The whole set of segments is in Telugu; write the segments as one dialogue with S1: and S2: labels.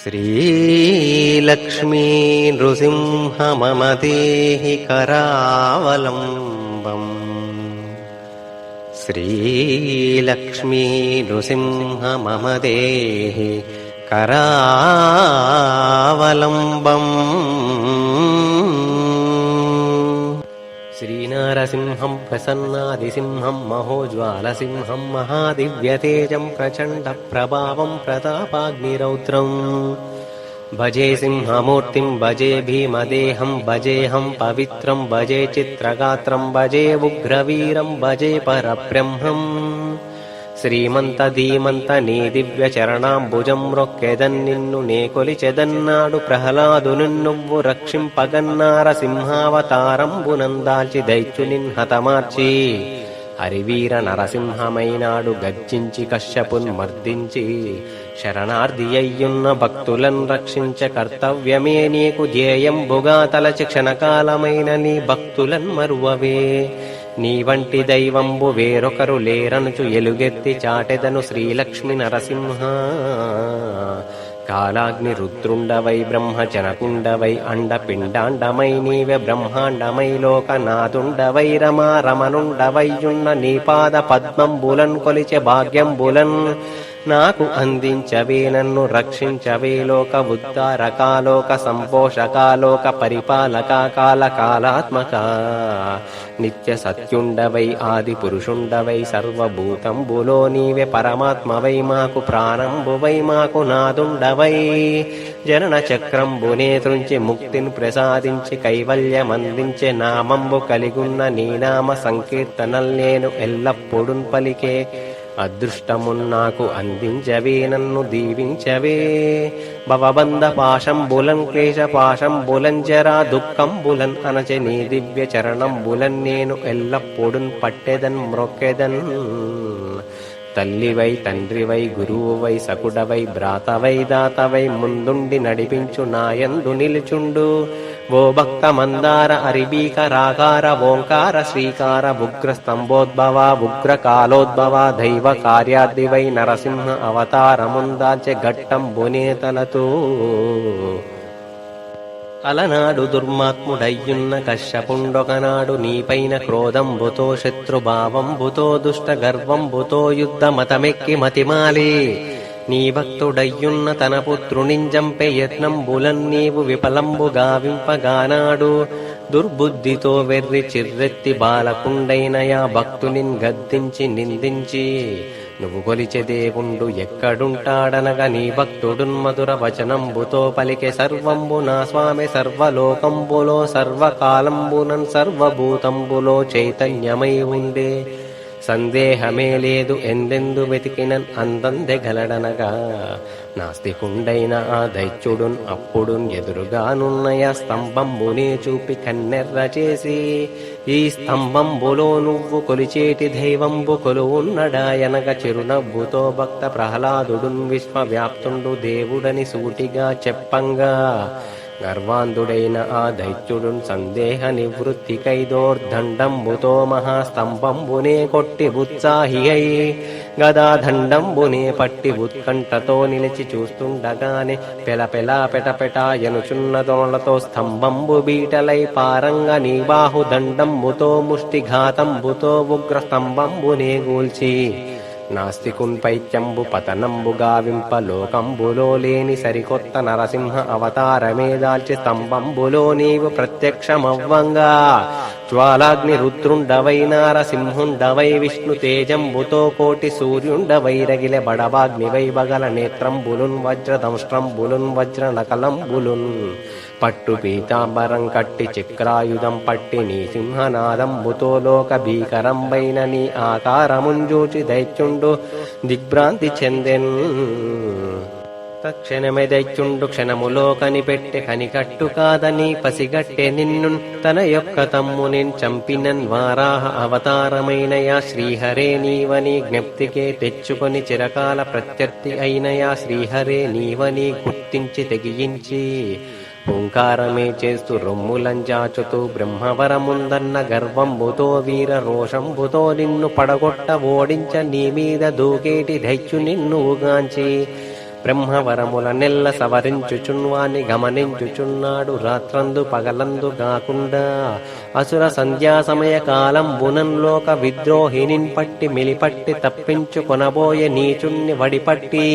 S1: శ్రీలక్ష్మీ నృసింహ మమ దేహి కరావలంబం. శ్రీలక్ష్మీ నృసింహ మమ దేహి కరావలంబం. శ్రీనారసింహం ప్రసన్నాదిసింహం మహోజ్వాలసింహం మహాదివ్యతేజం ప్రచండ ప్రభావం ప్రతాపాగ్నిరౌద్రం భజే సింహమూర్తిం భజే భీమదేహం భజేహం పవిత్రం భజే చిత్రగాత్రం భజే ఉగ్రవీరం భజే పరబ్రహ్మం. శ్రీమంత ధీమంత నీ దివ్య చరణాంబుజం రొక్కెదన్ నిన్ను నే కొలిచెదన్నాడు ప్రహ్లాదును నువ్వు రక్షింపగన్నార సింహావతారంబునందాల్చి దైత్యునిన్ హతమార్చి హరివీర నరసింహమైనాడు గర్జించి కశ్యపున్ మర్దించి శరణార్థి అయ్యున్న భక్తులను రక్షించ కర్తవ్యమే నీకు ధ్యేయంబుగా తలచి క్షణకాలమైన నీ భక్తులన్ మరువవే. నీ వంటి దైవంబు వేరొకరు లేరనుచు ఎలుగెత్తి చాటెదను శ్రీలక్ష్మి నరసింహ. కాలాగ్ని రుద్రుండవై బ్రహ్మజనకుండవై అండపిండాండమై నీవే బ్రహ్మాండమై లోకనాథుండవై రమా రమనుండవైయున్న నీ పాద పద్మంబులన్ కొలిచె భాగ్యంబులన్ నాకు అందించవే. నన్ను రక్షించవే లోక ఉద్ధారకాలోక సంపోషకాలోక పరిపాలక కాల కాలాత్మక నిత్య సత్యుండవై ఆది పురుషుండవై సర్వభూతంబులో నీవే పరమాత్మవై మాకు ప్రాణంబువై మాకు నాదుండవై జనన చక్రంబునే త్రుంచి ముక్తిని ప్రసాదించి కైవల్యమందించే నామంబు కలిగున్న నీ నామ సంకీర్తనల్ నేను ఎల్లప్పుడూ పలికే అదృష్టమున్నాకు అందించవే. నన్ను దీవించవే. భవబంధ పాశంబులన్ క్లేశ పాశంబులన్ జరా దుఃఖంబులన్ అనచె నీ దివ్య చరణంబులన్ నేను ఎల్లప్పుడూ పట్టెదన్ మ్రొక్కెదన్. తల్లివై తండ్రివై గురువువై సకుడవై భ్రాతవై దాతవై ముందుండి నడిపించు నాయందు నిలుచుండు. ఓ భక్త మందార అరిబీక రాకార ఓంకార శ్రీకార ఉగ్ర స్తంభోద్భవ ఉగ్ర కాలోద్భవ దైవ కార్యాదివై నరసింహ అవతారముందాల్చె ఘట్టం బునేతలతో అలనాడు దుర్మాత్ముడయ్యున్న కశ్యపుండొకనాడు నీపైన క్రోధంబుతో శత్రుభావంబుతో దుష్ట గర్వంబుతో యుద్ధమతమెక్కి మతిమాలి నీ భక్తుడయ్యున్న తన పుత్రునింజంపె యత్నంబులన్ నీవు విఫలంబు గావింపగానాడు. దుర్బుద్ధితో వెర్రి చిర్రెత్తి బాలకుండైనయా భక్తునిన్ గద్దించి నిందించి నువ్వు కొలిచె దేవుండు ఎక్కడుంటాడనగా నీ భక్తుడున్ మధుర వచనంబుతో పలికె సర్వంబు నా స్వామి సర్వలోకంబులో సర్వకాలంబునన్ సర్వభూతంబులో చైతన్యమై ఉండే సందేహమే లేదు ఎందెందు వెతికినన్ అందందెగలడనగా. నాస్తికుండైన ఆ దైత్యుడున్ అప్పుడున్ ఎదురుగానున్నయ స్తంభంబునే చూపి కన్నెర్ర చేసి ఈ స్తంభంబులో నువ్వు కొలిచేటి దైవంబు కొలువున్నడాయనగా చిరునవ్వుతో భక్త ప్రహ్లాదుడున్ విశ్వవ్యాప్తుండు దేవుడని సూటిగా చెప్పంగా గర్వాంధుడైన ఆ దైత్యుడున్ సందేహ నివృత్తికై దోర్దండంబుతో మహాస్తంభంబునే కొట్టి ఉత్సాహి అయి గదాదండంబునే పట్టి ఉత్కంఠతో నిలిచి చూస్తుండగానే పెలపెలా పెటపెటా ఎనుచున్న దొనలతో స్తంభంబు బీటలై పారంగ నీ బాహు దండంబుతో ముష్టిఘాతంబుతో ఉగ్ర స్తంభంబునే గూల్చి నాస్తికున్ పైత్యంబు పతనంబు గావింప లోకంబులో లేని సరికొత్త నరసింహ అవతారమే దాల్చి స్తంభంబులో నీవు ప్రత్యక్షమవ్వంగా జ్వాలాగ్ని రుద్రుండవై నారసింహుండవై విష్ణు తేజంబుతో కోటి సూర్యుండవై రగిలె బడబాగ్నివై బగల నేత్రంబులున్ వజ్రదంష్ట్రంబులున్ వజ్ర నకలంబులున్ పట్టు పీతాంబరం కట్టి చక్రాయుధం పట్టి నీ సింహనాదంబుతో లోక భీకరంబైన నీ ఆకారముంజూచి దైత్యుండు దిగ్భ్రాంతి చెందెన్. తక్షణమే దైత్యుండు క్షణములో కనిపెట్టె కనికట్టు కాదని పసిగట్టె నిన్ను తన యొక్క తమ్మునిన్ చంపినన్ వారాహ అవతారమైనయా శ్రీహరే నీవని జ్ఞప్తికే తెచ్చుకొని చిరకాల ప్రత్యర్థి అయినయా శ్రీహరే నీవని గుర్తించి తెగించి ఓంకారమే చేస్తూ రొమ్ములంజాచుతూ బ్రహ్మవరముందన్న గర్వంబుతో వీర రోషంబుతో నిన్ను పడగొట్ట ఓడించ నీ మీద దూకేటి దైత్యు నిన్ను ఉగాంచి బ్రహ్మవరముల నెల్ల సవరించుచున్వాని గమనించుచున్నాడు రాత్రందు పగలందు గాకుండా అసుర సంధ్యా సమయ కాలంబునన్ లోక విద్రోహినిన్ పట్టి మిలిపట్టి తప్పించుకొనబోయే నీచుణ్ణి వడిపట్టి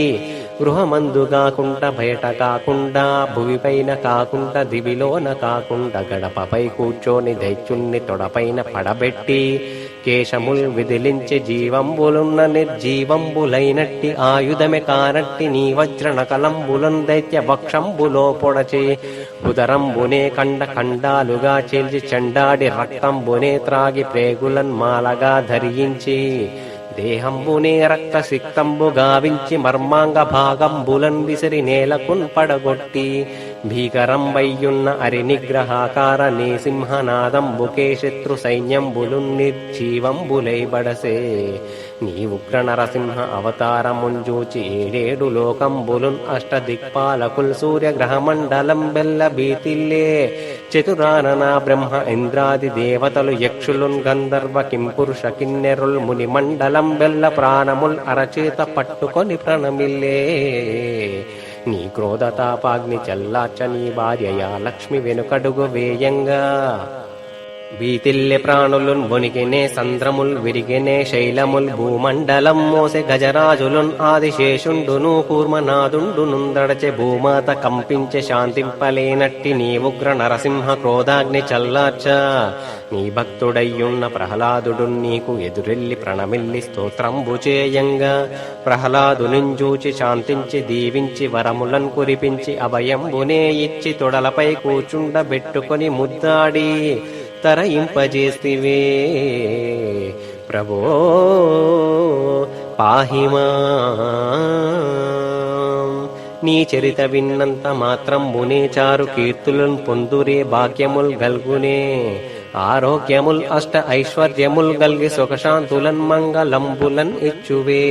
S1: గృహమందు కాకుండా బయట కాకుండా భువిపైన కాకుండా దివిలోన కాకుండా గడపపై కూర్చొని దైత్యుణ్ణి తొడపైన పడబెట్టి కేశముల్ విదిలించి జీవంబులున్న నిర్జీవంబులైనట్టి ఆయుధమే కానట్టి నీ వజ్రనకలంబులం దైత్య భక్షంబులో పొడచి ఉదరంబునే కండ ఖండాలుగా చీల్చి చండాడి రక్తంబునే త్రాగి ప్రేగులన్ మాలగా ధరించి దేహంబునే రక్త సిక్తంబు గావించి మర్మాంగ భాగంబులన్ విసిరి నేలకున్ పడగొట్టి భీకరం వయ్యున్న అరినిగ్రహాకార నీ సింహనాదంబుకే శత్రు సైన్యంబులున్ నిర్జీవంబులై బడసే నీ ఉగ్ర నరసింహ అవతారముంజూచి ఏడేడు లోకంబులున్ అష్టదిక్పాలకుల్ సూర్యగ్రహమండలం బెల్ల భీతిల్లే చతురానన బ్రహ్మ ఇంద్రాది దేవతలు యక్షులున్ గంధర్వ కింపురుష కిన్నెరుల్ ముని మండలం బెల్ల ప్రాణముల్ అరచేత పట్టుకొని ప్రణమిల్లే నీ క్రోధతాపాగ్ని చల్లార్చ నీ భార్యయా లక్ష్మి వెనుకడుగు వేయంగా భీతిల్లె ప్రాణులున్ వణికినే సంద్రముల్ విరిగినే శైలముల్ భూమండలం మోసె గజరాజులున్ ఆదిశేషుండును కూర్మనాదుండునుందడచె భూమాత కంపించె శాంతింపలేనట్టి నీ ఉగ్ర నరసింహ క్రోధాగ్ని చల్లార్చ నీ భక్తుడయ్యున్న ప్రహ్లాదుడు నీకు ఎదురెల్లి ప్రణమిల్లి స్తోత్రంబు చేయంగా ప్రహ్లాదునింజూచి శాంతించి దీవించి వరములన్ కురిపించి అభయంబునే ఇచ్చి తొడలపై కూచుండబెట్టుకొని ముద్దాడి తరయింపజేస్తివే ప్రభో పాహిమా నీ చరిత విన్నంత మాత్రంబునే చారు కీర్తులను పొందురే భాగ్యముల్ గల్గునే ఆరోగ్యముల్ అష్ట ఐశ్వర్యముల్ గల్గి సుఖశాంతులన్ మంగళంబులన్ ఇచ్చువే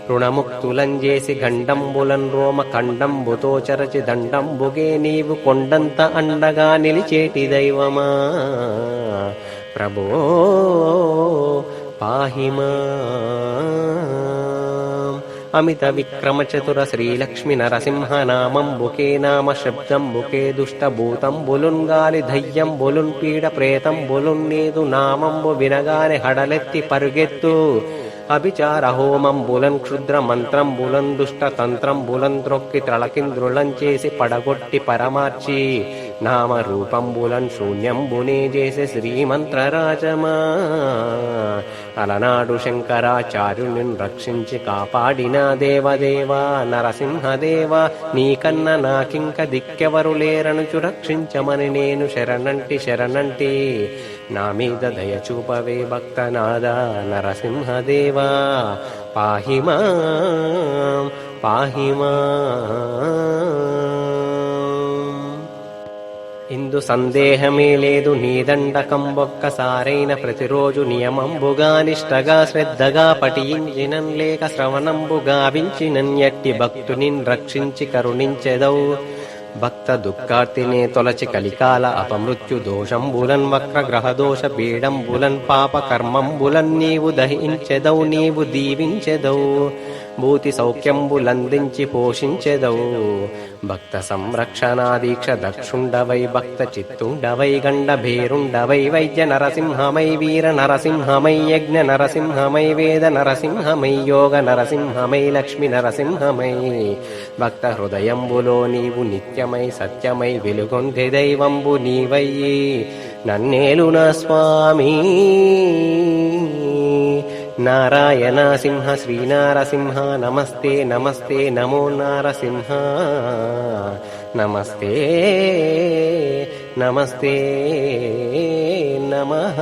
S1: రుణముక్తులం చేసి గండంబులన్ రోమ ఖండంబుతో చరచి దండంబుగే నీవు కొండంత అండగా నిలిచేటి దైవమా ప్రభో పాహిమా అమిత విక్రమ చతుర శ్రీలక్ష్మి నరసింహ నామంబుకే నామ శబ్దంబుకే దుష్టభూతంబులున్ గాలి దయ్యంబులున్ పీడ ప్రేతంబులున్ నీదు నామంబు వినగానే హడలెత్తి పరుగెత్తు అభిచార హోమంబులన్ క్షుద్ర మంత్రంబులన్ దుష్ట తంత్రంబులన్ త్రొక్కి త్రళకింద్రులం చేసి పడగొట్టి పరమార్చి నామ రూపంబులన్ శూన్యంబునే చేసే శ్రీమంత్రరాజమా అలనాడు శంకరాచార్యుని రక్షించి కాపాడిన దేవదేవా నరసింహదేవ నీకన్న నాకింక దిక్కెవరు లేరనుచు రక్షించమని నేను శరణంటి నా మీద దయచూపవే భక్తనాదా నరసింహదేవా పాహిమా పాహిమా ఇందు సందేహమే లేదు నీ దండకం ఒక్కసారైన ప్రతిరోజు నియమంబుగా నిష్టగా శ్రద్ధగా పఠించినన్ లేక శ్రవణంబు గావించినన్ ఎట్టి భక్తునిన్ రక్షించి కరుణించెదవు భక్త దుఃఖార్తినే తొలచి కలికాల అపమృత్యు దోషంబులన్ వక్ర గ్రహదోష పీడంబులన్ పాప కర్మంబులన్ నీవు దహించెదవు నీవు దీవించెదవు భూతి సౌఖ్యంబులందించి పోషించెదవు భక్త సంరక్షణా దీక్ష దక్షుండవై భక్త చిత్తుండవై గండ భేరుండవై వైద్య నరసింహమై వీర నరసింహమై యజ్ఞ నరసింహమై వేద నరసింహమై యోగ నరసింహమై లక్ష్మి నరసింహమై భక్త హృదయంబులో నీవు నిత్యమై సత్యమై వెలుగొందె దైవంబు నీవయ్యి నన్నేలున స్వామి నారాయణ సింహ శ్రీనారసింహ నమస్తే నమస్తే నమో నారసింహ నమస్తే నమస్తే నమః.